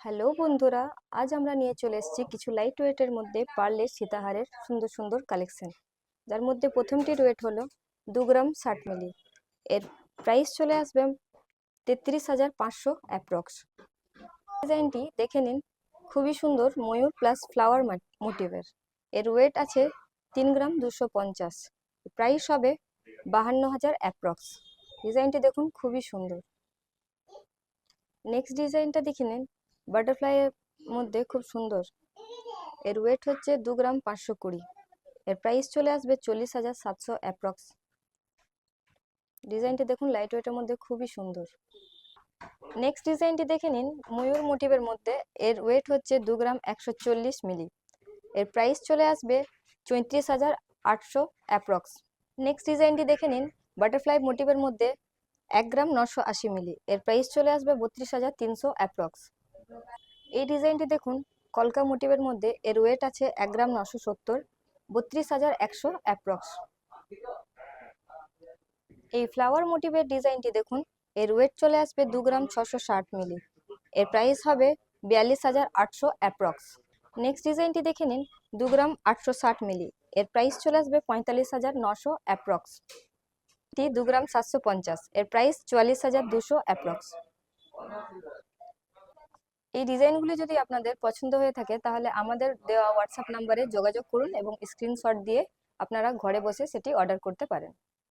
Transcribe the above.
Hello বন্ধুরা, আজ আমরা নিয়ে চলে এসেছি কিছু লাইট ওয়েটের মধ্যে পার্লের সীতাহারের সুন্দর সুন্দর কালেকশন। যার মধ্যে প্রথমটির ওয়েট হলো 2 গ্রাম 60 মিলি। এর প্রাইস চলে আসবে 33,500 অ্যাপ্রক্স। ডিজাইনটি দেখে নিন, খুবই সুন্দর ময়ূর প্লাস ফ্লাওয়ার মোটিভের। এর ওয়েট আছে 3 গ্রাম 250। প্রাইস হবে 52,000 অ্যাপ্রক্স। ডিজাইনটি দেখুন, খুবই সুন্দর। নেক্সট ডিজাইনটা দেখে নিন, বাটারফ্লাই এর মধ্যে খুব সুন্দর। এর ওয়েট হচ্ছে 2 গ্রাম 520। এর প্রাইস চলে আসবে 40,700 অ্যাপ্রক্স। ডিজাইনটি দেখুন, লাইট ওয়েটের মধ্যে খুবই সুন্দর। নেক্সট ডিজাইনটি দেখে নিন, ময়ূর মোটিভের মধ্যে। এর ওয়েট হচ্ছে 2 গ্রাম 140 মিলি। এর প্রাইস চলে আসবে 34,800 অ্যাপ্রক্স। নেক্সট ডিজাইনটি দেখে নিন, বাটারফ্লাই মোটিভের মধ্যে 1 গ্রাম 980 মিলি। এর প্রাইস চলে আসবে 32,300 অ্যাপ্রক্স। এই ডিজাইনটি দেখুন, কলকা মোটিভের মধ্যে। এর ওয়েট আছে 1 গ্রাম 970, 32,100 অ্যাপ্রক্স। এই ফ্লাওয়ার মোটিভের ডিজাইনটি দেখুন, এর ওয়েট চলে আসবে 2 গ্রাম 660 মিলি। এর প্রাইস হবে 42,800 অ্যাপ্রক্স। নেক্সট ডিজাইনটি দেখে নিন, 2 গ্রাম 860 মিলি। এর প্রাইস চলে আসবে 45,900 অ্যাপ্রক্স। 2 গ্রাম 750, এর প্রাইস 44,200 অ্যাপ্রক্স। এই ডিজাইনগুলি যদি আপনাদের পছন্দ হয়ে থাকে তাহলে আমাদের দেওয়া হোয়াটসঅ্যাপ নাম্বারে যোগাযোগ করুন এবং স্ক্রিনশট দিয়ে আপনারা ঘরে বসে সেটি অর্ডার করতে পারেন।